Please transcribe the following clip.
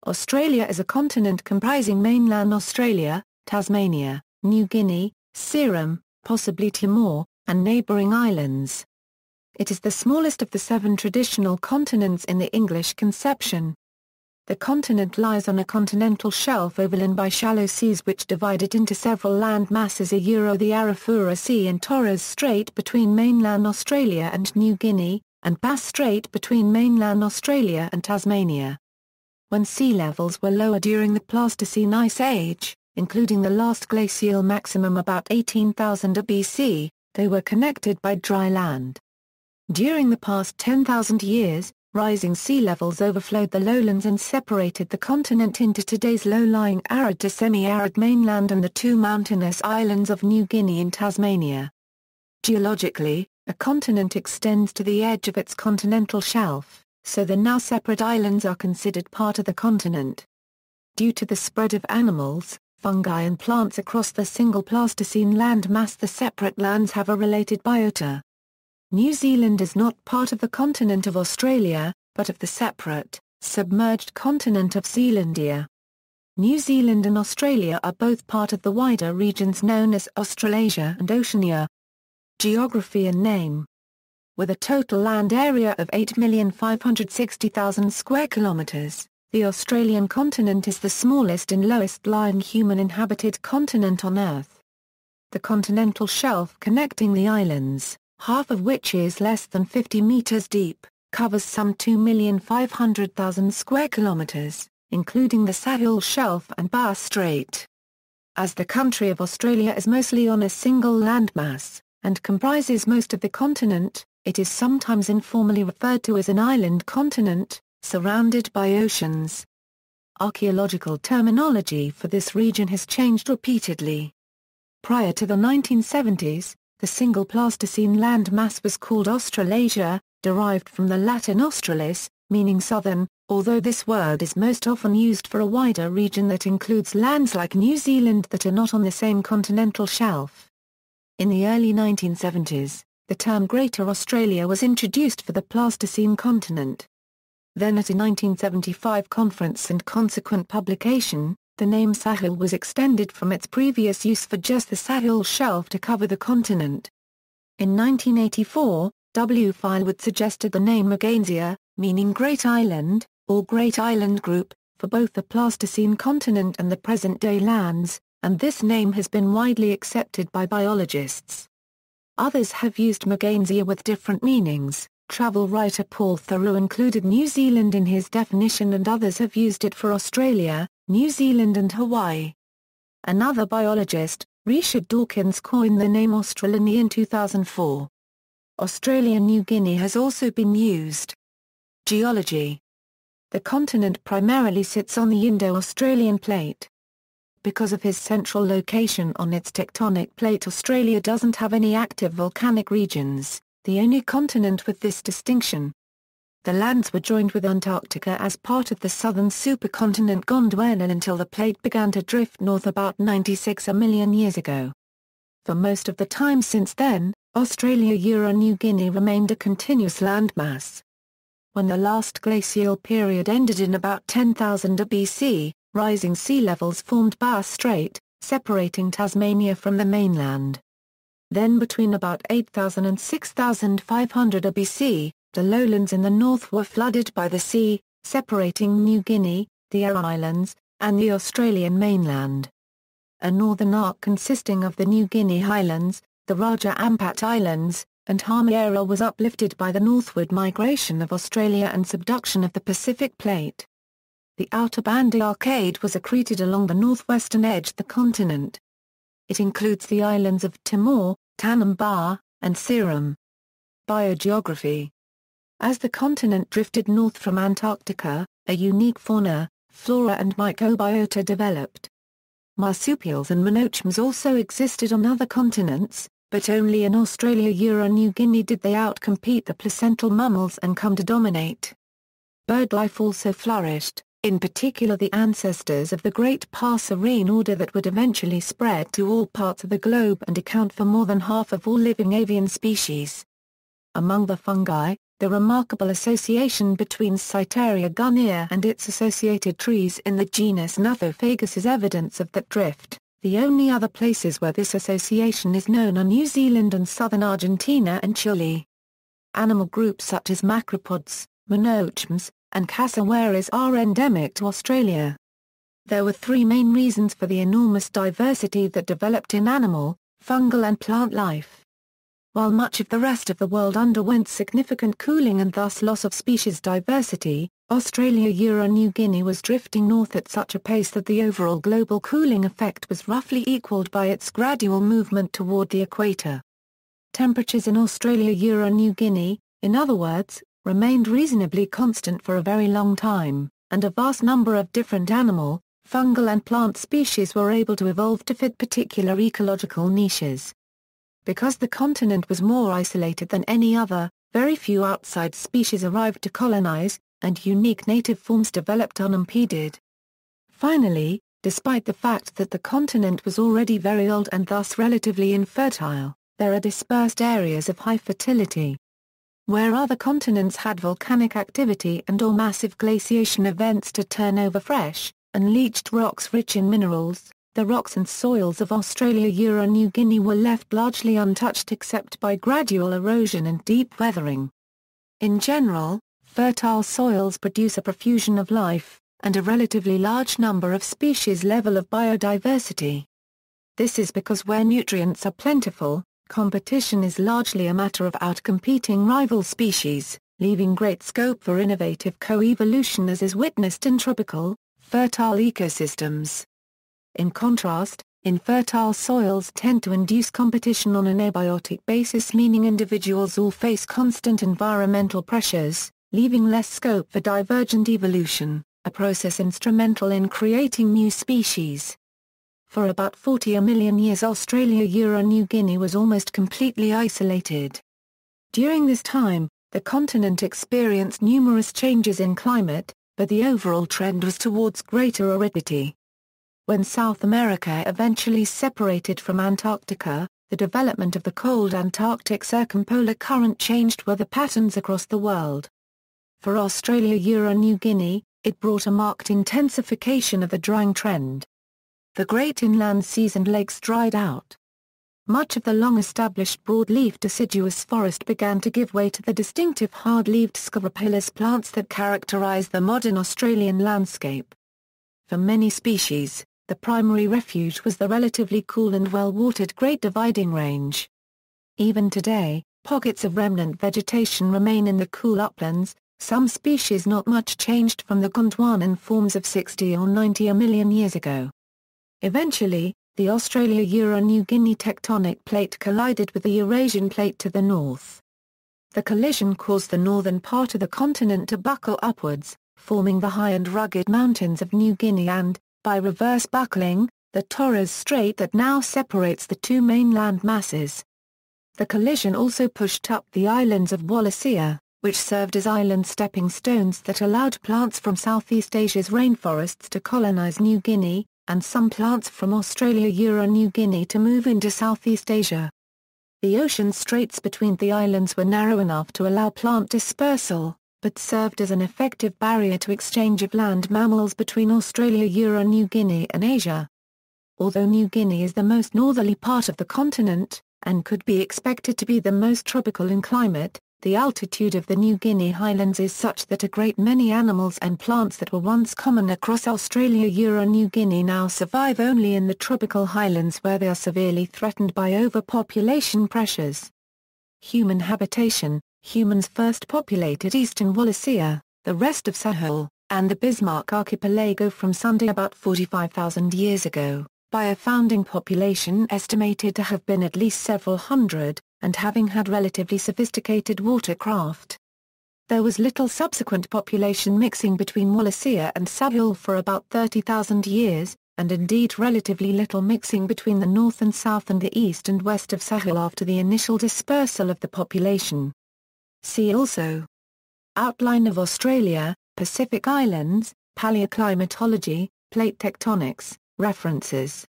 Australia is a continent comprising mainland Australia, Tasmania, New Guinea, Seram, possibly Timor, and neighbouring islands. It is the smallest of the 7 traditional continents in the English conception. The continent lies on a continental shelf overlain by shallow seas which divide it into several land masses, the Arafura Sea and Torres Strait between mainland Australia and New Guinea, and Bass Strait between mainland Australia and Tasmania. When sea levels were lower during the Pleistocene Ice Age, including the Last Glacial Maximum about 18,000 BC, they were connected by dry land. During the past 10,000 years, rising sea levels overflowed the lowlands and separated the continent into today's low-lying arid to semi-arid mainland and the 2 mountainous islands of New Guinea and Tasmania. Geologically, a continent extends to the edge of its continental shelf, so the now separate islands are considered part of the continent. Due to the spread of animals, fungi and plants across the single Pleistocene landmass, the separate lands have a related biota. New Zealand is not part of the continent of Australia, but of the separate, submerged continent of Zealandia. New Zealand and Australia are both part of the wider regions known as Australasia and Oceania. Geography and name. With a total land area of 8,560,000 square kilometres, the Australian continent is the smallest and lowest-lying human-inhabited continent on Earth. The continental shelf connecting the islands, half of which is less than 50 metres deep, covers some 2,500,000 square kilometres, including the Sahul Shelf and Bass Strait. As the country of Australia is mostly on a single landmass, and comprises most of the continent, it is sometimes informally referred to as an island continent, surrounded by oceans. Archaeological terminology for this region has changed repeatedly. Prior to the 1970s, the single Pleistocene landmass was called Australasia, derived from the Latin australis, meaning southern, although this word is most often used for a wider region that includes lands like New Zealand that are not on the same continental shelf. In the early 1970s, the term Greater Australia was introduced for the Pleistocene continent. Then at a 1975 conference and consequent publication, the name Sahul was extended from its previous use for just the Sahul Shelf to cover the continent. In 1984, W. Filewood suggested the name Meganesia, meaning Great Island, or Great Island Group, for both the Pleistocene continent and the present-day lands, and this name has been widely accepted by biologists. Others have used Meganesia with different meanings. Travel writer Paul Theroux included New Zealand in his definition, and others have used it for Australia, New Zealand and Hawaii. Another biologist, Richard Dawkins, coined the name Australinea in 2004. Australia and New Guinea has also been used. Geology. The continent primarily sits on the Indo-Australian plate. Because of his central location on its tectonic plate, Australia doesn't have any active volcanic regions, the only continent with this distinction. The lands were joined with Antarctica as part of the southern supercontinent Gondwana until the plate began to drift north about 96 million years ago. For most of the time since then, Australia and New Guinea remained a continuous landmass. When the last glacial period ended in about 10,000 BC, rising sea levels formed Bass Strait, separating Tasmania from the mainland. Then between about 8,000 and 6,500 BC, the lowlands in the north were flooded by the sea, separating New Guinea, the Aran Islands, and the Australian mainland. A northern arc consisting of the New Guinea Highlands, the Raja Ampat Islands, and Halmahera was uplifted by the northward migration of Australia and subduction of the Pacific plate. The outer bandy arcade was accreted along the northwestern edge of the continent. It includes the islands of Timor, Tanimbar, and Seram. Biogeography. As the continent drifted north from Antarctica, a unique fauna, flora and microbiota developed. Marsupials and monochmes also existed on other continents, but only in Australia and New Guinea did they outcompete the placental mammals and come to dominate. Birdlife also flourished, in particular the ancestors of the great passerine order that would eventually spread to all parts of the globe and account for more than half of all living avian species. Among the fungi, the remarkable association between Cyterea guinea and its associated trees in the genus Nothofagus is evidence of that drift. The only other places where this association is known are New Zealand and southern Argentina and Chile. Animal groups such as macropods, monochmes, and cassowaries are endemic to Australia. There were three main reasons for the enormous diversity that developed in animal, fungal and plant life. While much of the rest of the world underwent significant cooling and thus loss of species diversity, Australia and New Guinea was drifting north at such a pace that the overall global cooling effect was roughly equaled by its gradual movement toward the equator. Temperatures in Australia and New Guinea, in other words, remained reasonably constant for a very long time, and a vast number of different animal, fungal and plant species were able to evolve to fit particular ecological niches. Because the continent was more isolated than any other, very few outside species arrived to colonize, and unique native forms developed unimpeded. Finally, despite the fact that the continent was already very old and thus relatively infertile, there are dispersed areas of high fertility. Where other continents had volcanic activity and/or massive glaciation events to turn over fresh, unleached rocks rich in minerals, the rocks and soils of Australia and New Guinea were left largely untouched except by gradual erosion and deep weathering. In general, fertile soils produce a profusion of life, and a relatively large number of species level of biodiversity. This is because where nutrients are plentiful, competition is largely a matter of outcompeting rival species, leaving great scope for innovative co-evolution as is witnessed in tropical, fertile ecosystems. In contrast, infertile soils tend to induce competition on an abiotic basis, meaning individuals all face constant environmental pressures, leaving less scope for divergent evolution, a process instrumental in creating new species. For about 40 million years Australia and New Guinea was almost completely isolated. During this time, the continent experienced numerous changes in climate, but the overall trend was towards greater aridity. When South America eventually separated from Antarctica, the development of the cold Antarctic circumpolar current changed weather patterns across the world. For Australia and New Guinea, it brought a marked intensification of the drying trend. The great inland seas and lakes dried out. Much of the long-established broadleaf deciduous forest began to give way to the distinctive hard-leaved scleropilous plants that characterize the modern Australian landscape. For many species, the primary refuge was the relatively cool and well-watered Great Dividing Range. Even today, pockets of remnant vegetation remain in the cool uplands, some species not much changed from the Gondwanan forms of 60 or 90 million years ago. Eventually, the Australia and New Guinea tectonic plate collided with the Eurasian plate to the north. The collision caused the northern part of the continent to buckle upwards, forming the high and rugged mountains of New Guinea and, by reverse buckling, the Torres Strait that now separates the two mainland masses. The collision also pushed up the islands of Wallacea, which served as island stepping stones that allowed plants from Southeast Asia's rainforests to colonize New Guinea, and some plants from Australia and New Guinea to move into Southeast Asia. The ocean straits between the islands were narrow enough to allow plant dispersal, but served as an effective barrier to exchange of land mammals between Australia and New Guinea and Asia. Although New Guinea is the most northerly part of the continent, and could be expected to be the most tropical in climate, the altitude of the New Guinea highlands is such that a great many animals and plants that were once common across Australia and New Guinea now survive only in the tropical highlands where they are severely threatened by overpopulation pressures. Human habitation. Humans first populated eastern Wallacea, the rest of Sahul, and the Bismarck Archipelago from Sunday about 45,000 years ago, by a founding population estimated to have been at least several hundred, and having had relatively sophisticated watercraft. There was little subsequent population mixing between Wallacea and Sahul for about 30,000 years, and indeed relatively little mixing between the north and south and the east and west of Sahul after the initial dispersal of the population. See also: Outline of Australia, Pacific Islands, Paleoclimatology, Plate tectonics. References